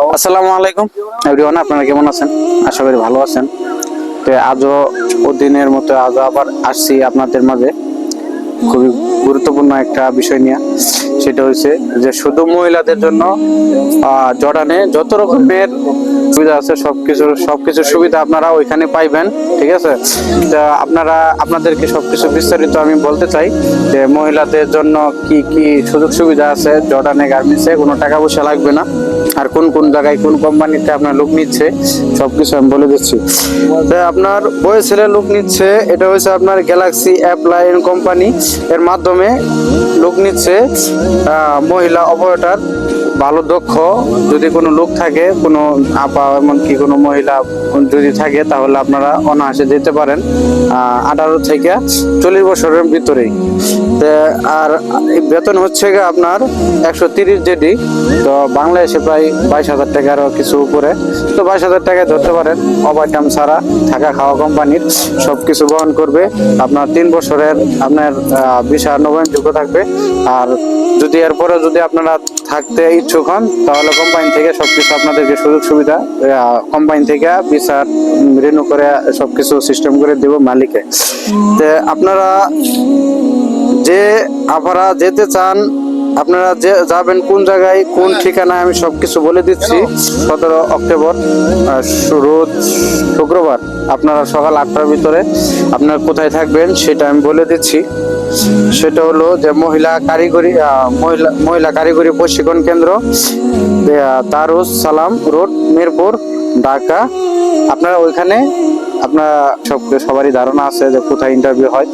আসসালামু আলাইকুম এভরিওয়ান, আপনারা কেমন আছেন? আশা করি ভালো আছেন। তো আজও দিনের মতো আজও আবার আসছি আপনাদের মাঝে খুবই গুরুত্বপূর্ণ একটা বিষয় নিয়ে। সেটা হচ্ছে যে শুধু মহিলাদের জন্য জর্ডানে যত রকমের সুবিধা আছে সবকিছুর সুবিধা আপনারা ওইখানে পাইবেন। ঠিক আছে, তা আপনাদেরকে সবকিছু বিস্তারিত আমি বলতে চাই যে মহিলাদের জন্য কি কি সুযোগ সুবিধা আছে জর্ডানে গার্মেন্টসে। কোনো টাকা পয়সা লাগবে না, আর কোন কোন জায়গায় কোন কোম্পানিতে আপনার লোক নিচ্ছে সবকিছু আমি বলে দিচ্ছি। আপনার বয়স ছেলে লোক নিচ্ছে, এটা হচ্ছে আপনার গ্যালাক্সি অ্যাপ্লাইন কোম্পানি, এর মাধ্যমে লোক নিচ্ছে মহিলা অপারেটর। ভালো দক্ষ যদি কোনো লোক থাকে, কোনো আপা এমনকি কোনো মহিলা যদি থাকে, তাহলে আপনারা অনায়াসে যেতে পারেন 18 থেকে 40 বছরের ভিতরেই। আর বেতন হচ্ছে আপনার 130 জেডি, তো বাংলাদেশে প্রায় 22,000 টাকার কিছু উপরে। তো 22,000 টাকায় ধরতে পারেন। ওভারটাইম ছাড়া থাকা খাওয়া কোম্পানির সবকিছু বহন করবে। আপনার 3 বছরের আপনার ভিসা নবায়নযোগ্য থাকবে। আর যদি এরপরে যদি আপনারা থাকতে ইচ্ছুক হন, তাহলে কোম্পানি থেকে সবকিছু আপনাদেরকে সুযোগ সুবিধা কোম্পানি থেকে ভিসা রিনিউ করে সবকিছু সিস্টেম করে দেব মালিকে। তো আপনারা যেতে চান, আপনারা যাবেন কোন জায়গায় কোন ঠিকানায় আমি সবকিছু বলে দিচ্ছি। 17 অক্টোবর রোজ শুক্রবার আপনারা সকাল 8টার ভিতরে আপনারা কোথায় থাকবেন সেটা আমি বলে দিচ্ছি। সেটা হলো যে মহিলা কারিগরি প্রশিক্ষণ কেন্দ্র, দারুস সালাম রোড, মিরপুর, ঢাকা। আপনারা ওইখানে সবারই ধারণা আছে যে কোথায় ইন্টারভিউ হয়।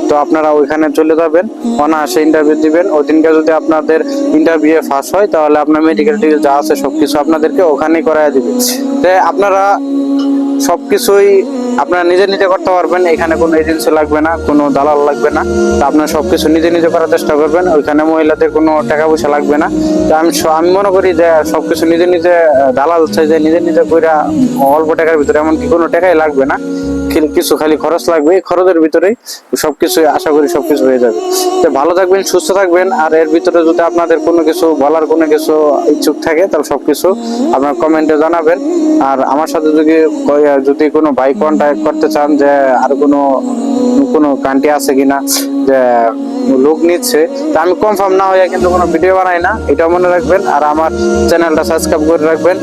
তো আপনারা ওইখানে চলে যাবেন, অনায়াসে ইন্টারভিউ দিবেন। ওই দিনকে যদি আপনাদের ইন্টারভিউ পাস হয়, তাহলে আপনার মেডিকেল টিকেল যা আছে সবকিছু আপনাদেরকে ওখানেই করায় দিবে। তো আপনারা সবকিছুই আপনারা নিজে নিজে করতে পারবেন। এখানে কোনো এজেন্সি লাগবে না, কোনো দালাল লাগবে না। তো আপনারা সবকিছু নিজে নিজে করার চেষ্টা করবেন। ওইখানে মহিলাদের কোনো টাকা পয়সা লাগবে না। তো আমি মনে করি যে সবকিছু নিজে নিজে দালাল চাইছে নিজে নিজে কইরা অল্প টাকার ভিতরে, এমনকি কোনো টাকাই লাগবে না, কিছু খালি খরচ লাগবে। এই খরচের ভিতরেই সবকিছু আশা করি সবকিছু হয়ে যাবে। তো ভালো থাকবেন, সুস্থ থাকবেন। আর এর ভিতরে যদি আপনাদের কোনো কিছু বলার কোনো কিছু ইচ্ছুক থাকে, তাহলে সবকিছু আপনার কমেন্টে জানাবেন। আর আমার সাথে যদি কোনো ভাই কন্ট্যাক্ট করতে চান যে আর কোনো কান্ট্রি আছে কিনা যে লোক নিচ্ছে, তা আমি কনফার্ম না হয়ে কিন্তু কোনো ভিডিও বানাই না, এটা মনে রাখবেন। আর আমার চ্যানেলটা সাবস্ক্রাইব করে রাখবেন।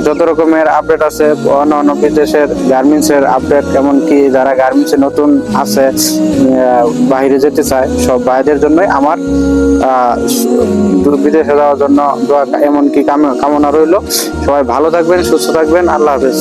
যত রকমের আপডেট আছে অন্য বিদেশের গার্মেন্টসের আপডেট, এমনকি যারা গার্মেন্টসে নতুন আছে বাইরে যেতে চায়, সব ভাইদের জন্যই আমার বিদেশে যাওয়ার জন্য দোয়া এমনকি কামনা রইল। সবাই ভালো থাকবেন, সুস্থ থাকবেন। আল্লাহ হাফেজ।